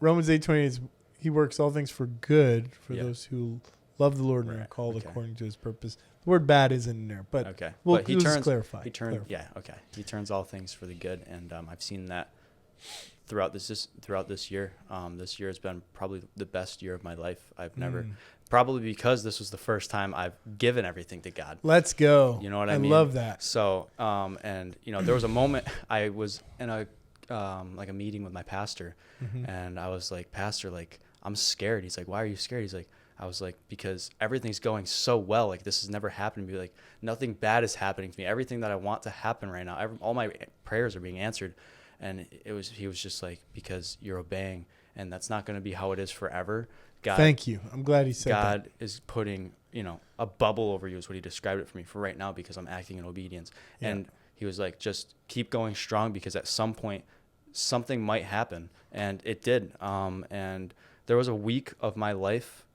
Romans 8:28, he works all things for good for those who love the Lord and are called according to his purpose. The word bad isn't in there, but we'll just clarify. He turns all things for the good, and I've seen that throughout this year. This year has been probably the best year of my life. I've never, probably because this was the first time I've given everything to God. Let's go. You know what I mean? I love that. So, and there was a moment I was in a like a meeting with my pastor, and I was like, Pastor, like, I'm scared. He's like, why are you scared? He's like, I was like, because everything's going so well. Like, this has never happened to me. Like, nothing bad is happening to me. Everything that I want to happen right now, all my prayers are being answered. And he was just like, because you're obeying, and that's not going to be how it is forever. God, thank you. I'm glad he said that. God is putting, a bubble over you is what he described it for me for right now, because I'm acting in obedience. Yeah. And he was like, just keep going strong, because at some point something might happen. And it did. And there was a week of my life,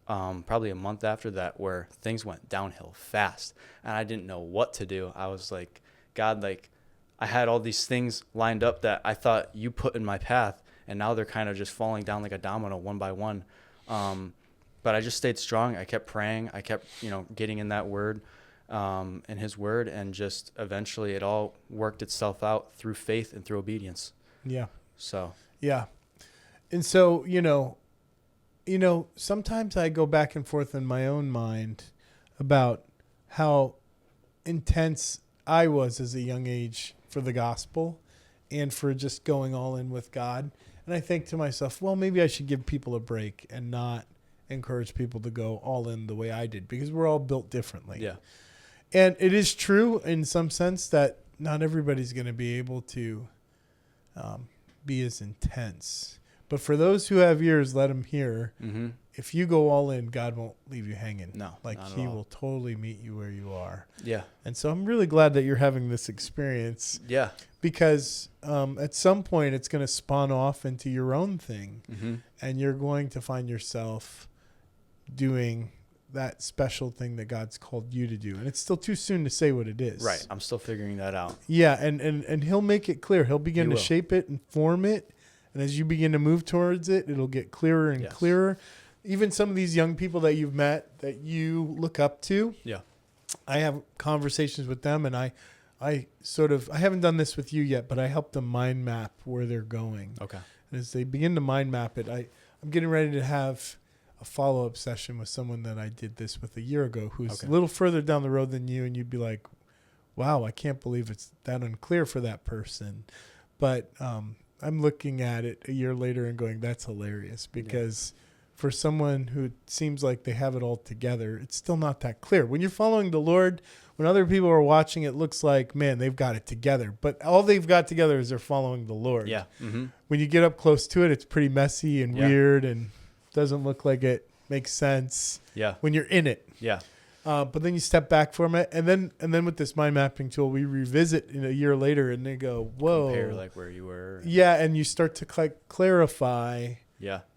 probably a month after that, where things went downhill fast, and I didn't know what to do. I was like, God, like, I had all these things lined up that I thought you put in my path, and now they're kind of just falling down like a domino one by one. But I just stayed strong. I kept praying. I kept, getting in that word, in his word, and just eventually it all worked itself out through faith and through obedience. Yeah. So. Yeah. And so, sometimes I go back and forth in my own mind about how intense I was as a young age for the gospel and for just going all in with God. And I think to myself, well, maybe I should give people a break and not encourage people to go all in the way I did, because we're all built differently. Yeah. And it is true in some sense that not everybody's going to be able to be as intense. But for those who have ears, let them hear. Mm-hmm. If you go all in, God won't leave you hanging. No, like he will totally meet you where you are. Yeah. And so I'm really glad that you're having this experience. Yeah. Because at some point it's going to spawn off into your own thing. Mm-hmm. And you're going to find yourself doing that special thing that God's called you to do. And it's still too soon to say what it is. Right. I'm still figuring that out. Yeah. And he'll make it clear. He'll begin to shape it and form it. And as you begin to move towards it, it'll get clearer and clearer. Even some of these young people that you've met that you look up to. Yeah. I have conversations with them, and I haven't done this with you yet, but I help them mind map where they're going. Okay. And as they begin to mind map it, I'm getting ready to have a follow-up session with someone that I did this with a year ago, who's a little further down the road than you, and you'd be like, wow, I can't believe it's that unclear for that person. But I'm looking at it a year later and going, that's hilarious, because for someone who seems like they have it all together, it's still not that clear. When you're following the Lord, when other people are watching, it looks like, man, they've got it together. But all they've got together is they're following the Lord. Yeah. Mm-hmm. When you get up close to it, it's pretty messy and weird and doesn't look like it makes sense. Yeah. When you're in it. Yeah. But then you step back from it, and then with this mind mapping tool, we revisit in a year later, and they go, whoa. Compare like where you were. Yeah, and you start to clarify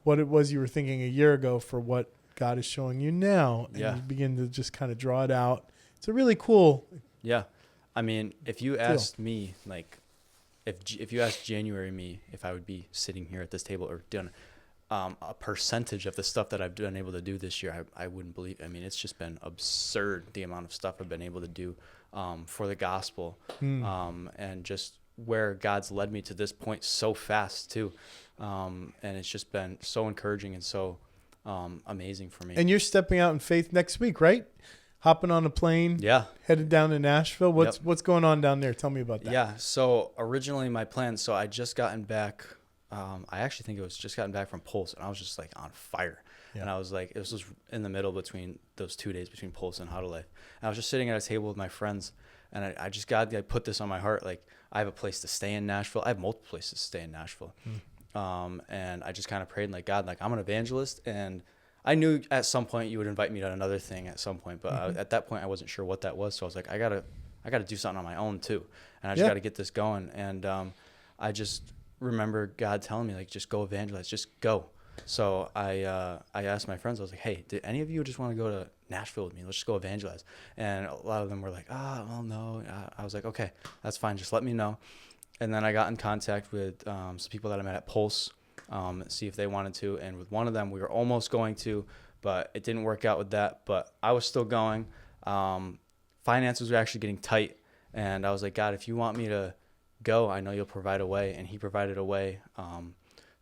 what it was you were thinking a year ago for what God is showing you now, and you begin to just kind of draw it out. It's a really cool. Yeah, I mean, if you asked me, like, if you asked January me if I would be sitting here at this table or done a percentage of the stuff that I've been able to do this year, I wouldn't believe. I mean, it's just been absurd, the amount of stuff I've been able to do for the gospel, and just where God's led me to this point so fast too. And it's just been so encouraging and so amazing for me. And you're stepping out in faith next week, right? Hopping on a plane, headed down to Nashville. What's going on down there? Tell me about that. Yeah, so originally my plan, so I just gotten back. I actually think it was just gotten back from Pulse, and I was just like on fire. Yeah. And I was like, it was just in the middle between those 2 days between Pulse and HowToLife. And I was just sitting at a table with my friends, and I just I put this on my heart. Like, I have a place to stay in Nashville. I have multiple places to stay in Nashville. And I just kind of prayed, and like, God, like, I'm an evangelist, and I knew at some point you would invite me to another thing at some point, but at that point I wasn't sure what that was. So I was like, I gotta do something on my own too, and I just gotta get this going. And I just remember God telling me, like, just go evangelize, just go. So I asked my friends, I was like, hey, did any of you just want to go to Nashville with me? Let's just go evangelize. And a lot of them were like, well, no. I was like, okay, that's fine. Just let me know. And then I got in contact with some people that I met at Pulse, see if they wanted to. And with one of them, we were almost going to, but it didn't work out with that. But I was still going. Finances were actually getting tight. And I was like, God, if you want me to go. I know you'll provide a way. And he provided a way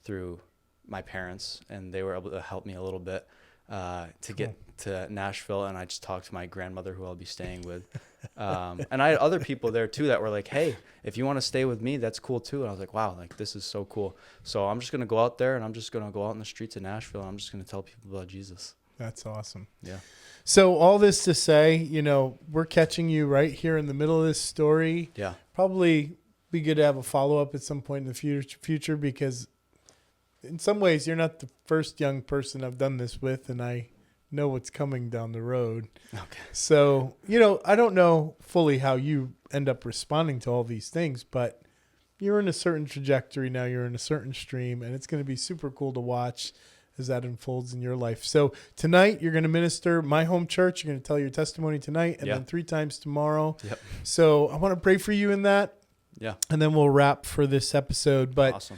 through my parents, and they were able to help me a little bit to get to Nashville. And I just talked to my grandmother, who I'll be staying with. And I had other people there too that were like, hey, if you want to stay with me, that's cool too. And I was like, wow, like this is so cool. So I'm just going to go out there, and I'm just going to go out in the streets of Nashville, and I'm just going to tell people about Jesus. That's awesome. Yeah. So all this to say, you know, we're catching you right here in the middle of this story. Yeah. Probably be good to have a follow-up at some point in the future, because in some ways you're not the first young person I've done this with, and I know what's coming down the road. Okay. So, you know, I don't know fully how you end up responding to all these things, but you're in a certain trajectory now. You're in a certain stream, and it's going to be super cool to watch as that unfolds in your life. So tonight you're going to minister my home church. You're going to tell your testimony tonight, and then 3 times tomorrow. Yep. So I want to pray for you in that. Yeah. And then we'll wrap for this episode. But Awesome.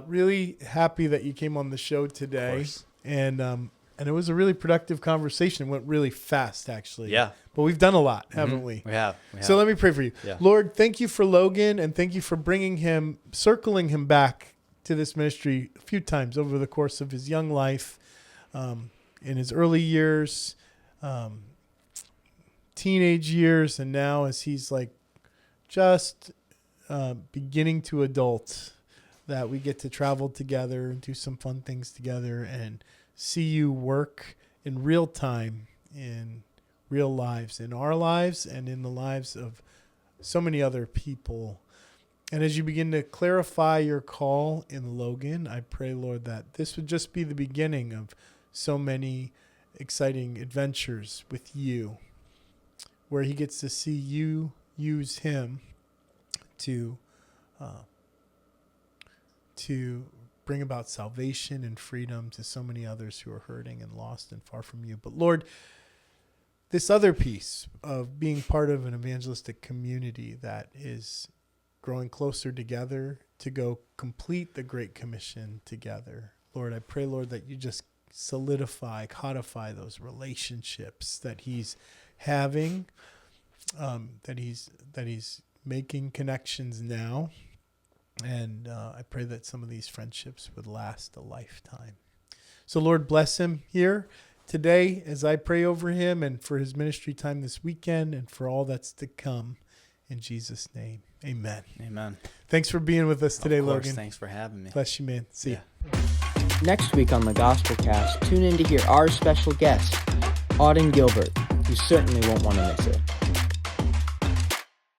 Really happy that you came on the show today. Of course. And it was a really productive conversation. It went really fast, actually. Yeah. But we've done a lot, haven't we? We have. So let me pray for you. Yeah. Lord, thank you for Logan, and thank you for circling him back to this ministry a few times over the course of his young life, in his early years, teenage years, and now as he's like just beginning to adult, that we get to travel together and do some fun things together and see you work in real time in real lives, in our lives and in the lives of so many other people. And as you begin to clarify your call in Logan, I pray, Lord, that this would just be the beginning of so many exciting adventures with you, where he gets to see you use him to bring about salvation and freedom to so many others who are hurting and lost and far from you. But Lord, this other piece of being part of an evangelistic community that is growing closer together to go complete the Great Commission together. Lord, I pray, Lord, that you just solidify, codify those relationships that he's having, that he's making connections now. And I pray that some of these friendships would last a lifetime. So, Lord, bless him here today as I pray over him, and for his ministry time this weekend, and for all that's to come. In Jesus' name, amen. Amen. Thanks for being with us today, Of course, Logan. Thanks for having me. Bless you, man. See ya. Next week on the Gospelcast, tune in to hear our special guest, Auden Gilbert. You certainly won't want to miss it.